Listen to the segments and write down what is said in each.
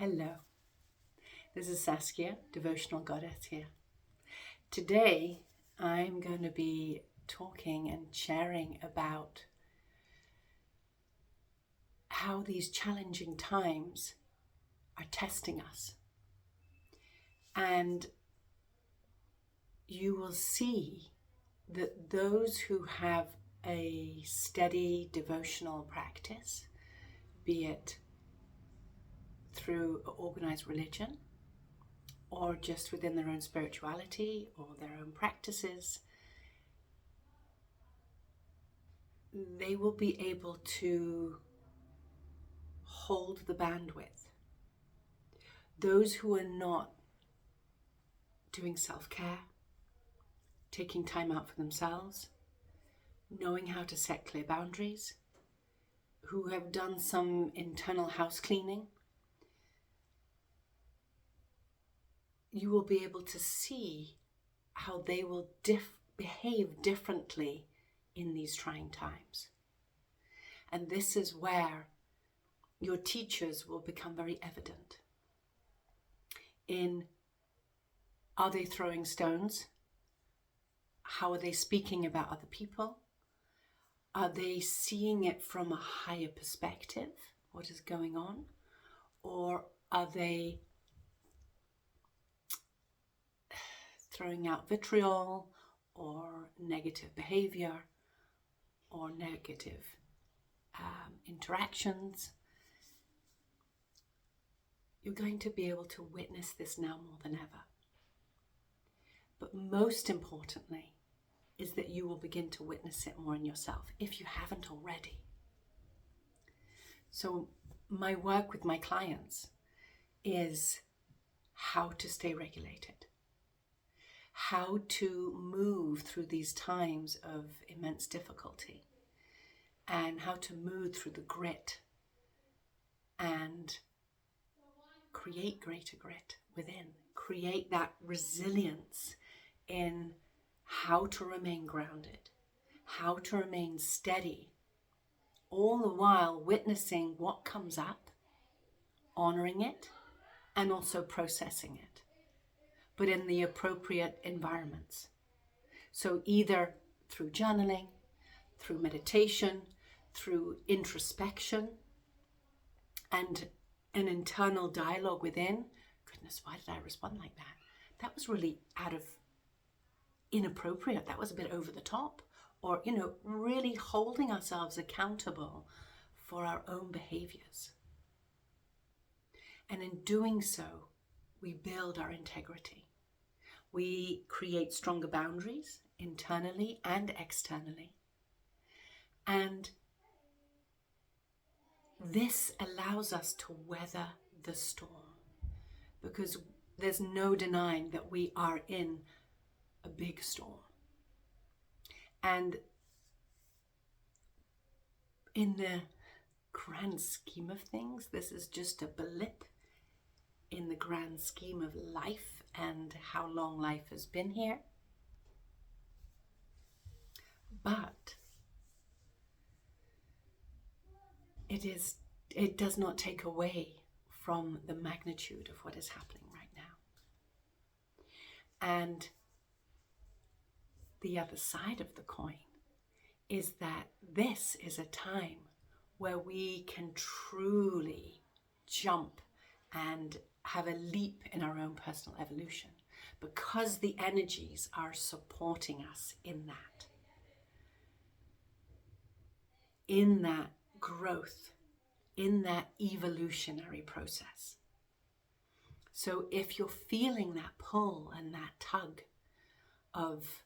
Hello, this is Saskia, devotional goddess here. Today I'm going to be talking and sharing about how these challenging times are testing us. And you will see that those who have a steady devotional practice, be it through organized religion or just within their own spirituality or their own practices, they will be able to hold the bandwidth. Those who are not doing self-care, taking time out for themselves, knowing how to set clear boundaries, who have done some internal house cleaning, you will be able to see how they will behave differently in these trying times. And this is where your teachers will become very evident. Are they throwing stones? How are they speaking about other people? Are they seeing it from a higher perspective, what is going on? Or are they throwing out vitriol or negative behavior or negative interactions? You're going to be able to witness this now more than ever. But most importantly is that you will begin to witness it more in yourself if you haven't already. So my work with my clients is how to stay regulated, how to move through these times of immense difficulty, and how to move through the grit and create greater grit within, create that resilience in how to remain grounded, how to remain steady, all the while witnessing what comes up, honoring it, and also processing it, but in the appropriate environments. So either through journaling, through meditation, through introspection, and an internal dialogue within. Goodness, why did I respond like that? That was really inappropriate. That was a bit over the top. Or, really holding ourselves accountable for our own behaviors. And in doing so, we build our integrity. We create stronger boundaries internally and externally. And this allows us to weather the storm, because there's no denying that we are in a big storm. And in the grand scheme of things, this is just a blip in the grand scheme of life and how long life has been here. But it does not take away from the magnitude of what is happening right now. And the other side of the coin is that this is a time where we can truly jump and have a leap in our own personal evolution, because the energies are supporting us in that growth, in that evolutionary process. So if you're feeling that pull and that tug of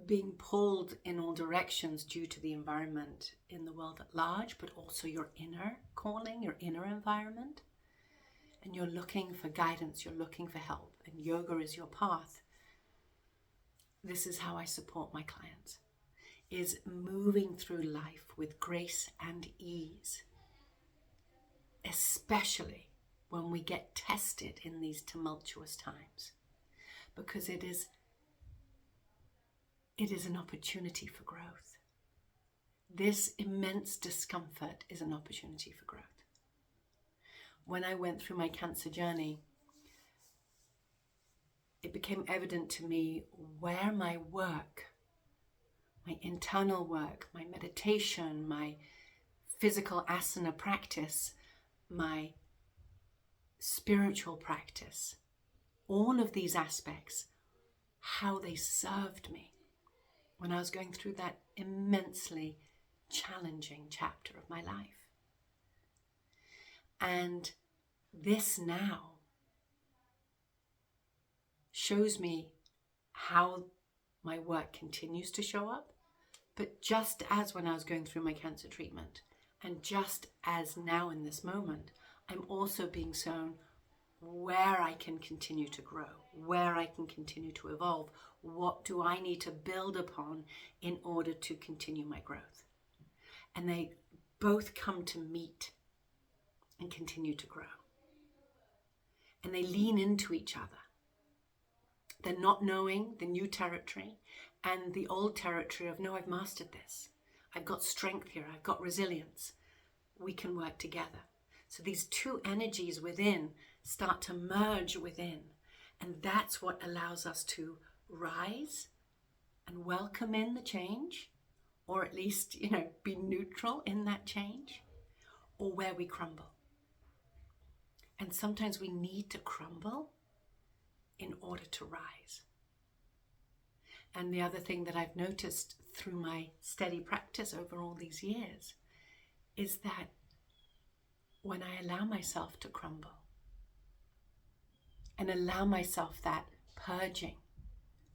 being pulled in all directions due to the environment in the world at large, but also your inner calling, your inner environment, and you're looking for guidance, you're looking for help, and yoga is your path, this is how I support my clients, is moving through life with grace and ease, especially when we get tested in these tumultuous times, because it is an opportunity for growth. This immense discomfort is an opportunity for growth. when I went through my cancer journey, it became evident to me where my work, my internal work, my meditation, my physical asana practice, my spiritual practice, all of these aspects, how they served me when I was going through that immensely challenging chapter of my life. And this now shows me how my work continues to show up, but just as when I was going through my cancer treatment, and just as now in this moment, I'm also being shown where I can continue to grow, where I can continue to evolve. What do I need to build upon in order to continue my growth? And they both come to meet and continue to grow. And they lean into each other. They're not knowing the new territory and the old territory of, no, I've mastered this. I've got strength here. I've got resilience. We can work together. So these two energies within start to merge within. And that's what allows us to rise and welcome in the change, or at least, be neutral in that change, or where we crumble. And sometimes we need to crumble in order to rise. And the other thing that I've noticed through my steady practice over all these years is that when I allow myself to crumble and allow myself that purging,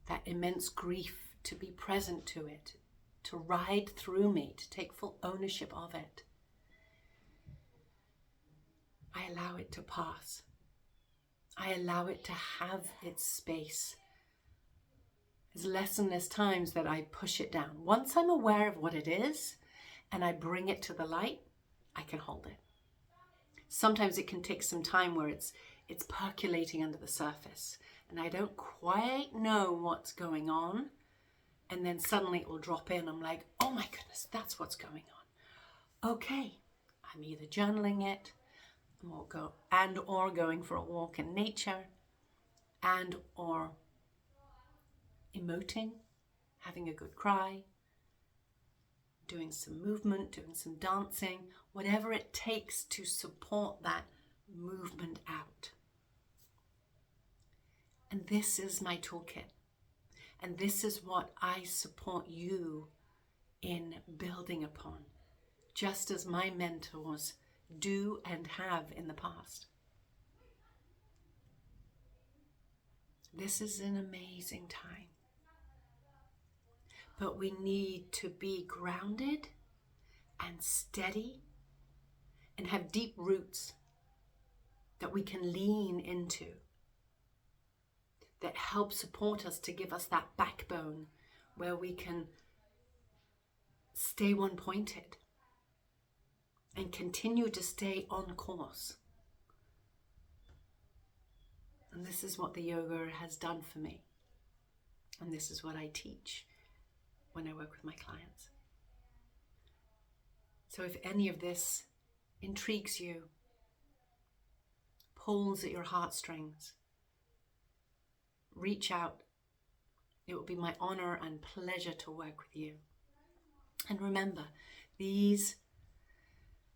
that immense grief to be present to it, to ride through me, to take full ownership of it, I allow it to pass. I allow it to have its space. There's less and less times that I push it down. Once I'm aware of what it is and I bring it to the light, I can hold it. Sometimes it can take some time where it's percolating under the surface and I don't quite know what's going on. And then suddenly it will drop in. I'm like, oh my goodness, that's what's going on. Okay, I'm either journaling it, or going for a walk in nature, and or emoting, having a good cry, doing some movement, doing some dancing, whatever it takes to support that movement out. And this is my toolkit. And this is what I support you in building upon, just as my mentors do and have in the past. This is an amazing time. But we need to be grounded and steady and have deep roots that we can lean into, that help support us, to give us that backbone where we can stay one-pointed and continue to stay on course. And this is what the yoga has done for me. And this is what I teach when I work with my clients. So if any of this intrigues you, pulls at your heartstrings, reach out. It will be my honor and pleasure to work with you. And remember, these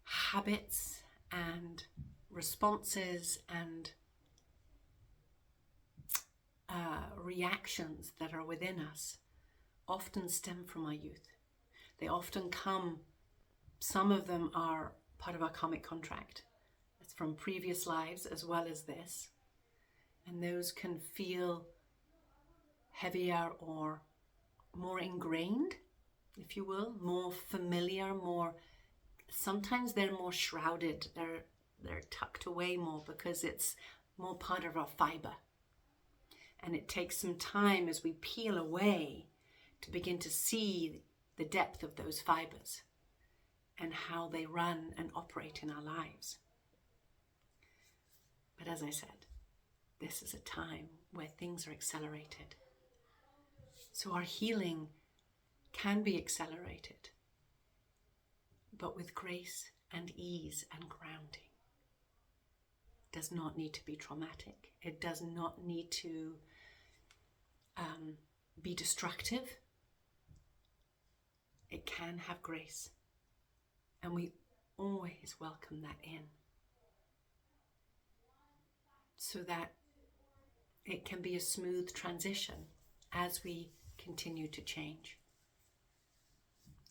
habits and responses and reactions that are within us often stem from our youth. They often come, some of them are part of our karmic contract. It's from previous lives as well as this. And those can feel heavier or more ingrained, if you will, more familiar, sometimes they're more shrouded, they're tucked away more because it's more part of our fiber. And it takes some time as we peel away to begin to see the depth of those fibers and how they run and operate in our lives. But as I said, this is a time where things are accelerated. So our healing can be accelerated, but with grace and ease and grounding. does not need to be traumatic. It does not need to be destructive. It can have grace. And we always welcome that in, so that it can be a smooth transition as we continue to change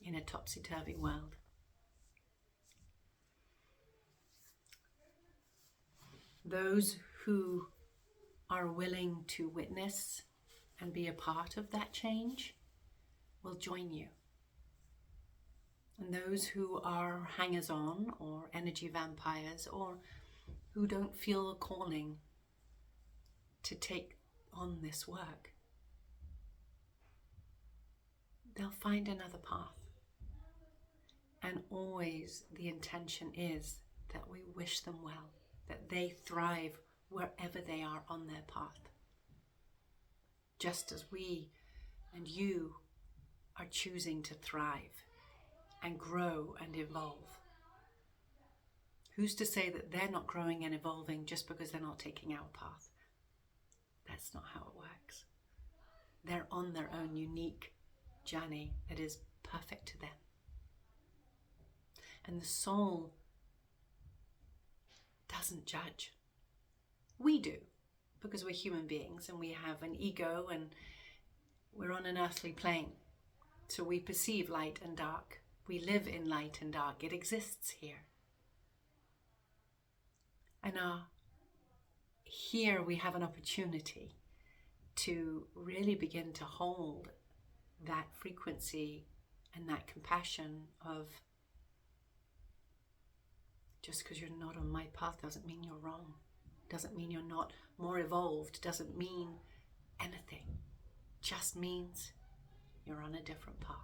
in a topsy-turvy world. Those who are willing to witness and be a part of that change will join you. And those who are hangers-on or energy vampires, or who don't feel a calling to take on this work, they'll find another path. And always the intention is that we wish them well, that they thrive wherever they are on their path. Just as we and you are choosing to thrive and grow and evolve. Who's to say that they're not growing and evolving just because they're not taking our path? That's not how it works. They're on their own unique journey that is perfect to them. And the soul doesn't judge. We do, because we're human beings and we have an ego and we're on an earthly plane. So we perceive light and dark. We live in light and dark. It exists here. And here we have an opportunity to really begin to hold that frequency and that compassion of, just because you're not on my path doesn't mean you're wrong. Doesn't mean you're not more evolved. Doesn't mean anything. Just means you're on a different path.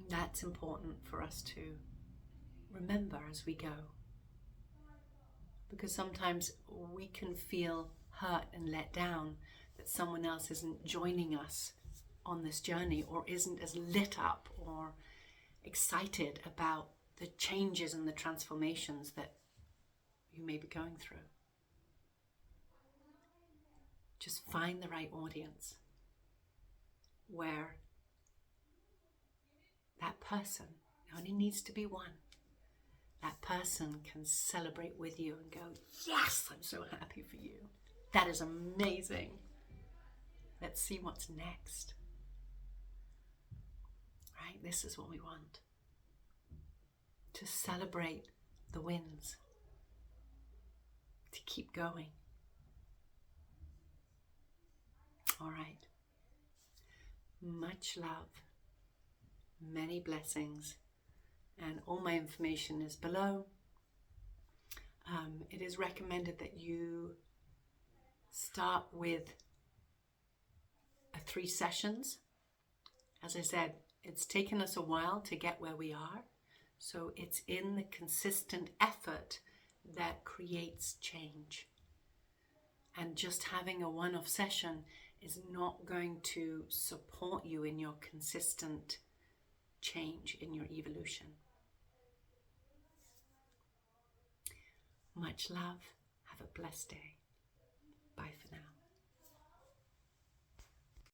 That's important for us to remember as we go. Because sometimes we can feel hurt and let down that someone else isn't joining us on this journey, or isn't as lit up or excited about the changes and the transformations that you may be going through. Just find the right audience where that person, it only needs to be one, that person can celebrate with you and go, yes, I'm so happy for you. That is amazing. Let's see what's next. Right? This is what we want. To celebrate the wins. To keep going. All right. Much love. Many blessings. And all my information is below. It is recommended that you start with 3 sessions. As I said, it's taken us a while to get where we are. So it's in the consistent effort that creates change. And just having a one-off session is not going to support you in your consistent change, in your evolution. Much love. Have a blessed day. Bye for now.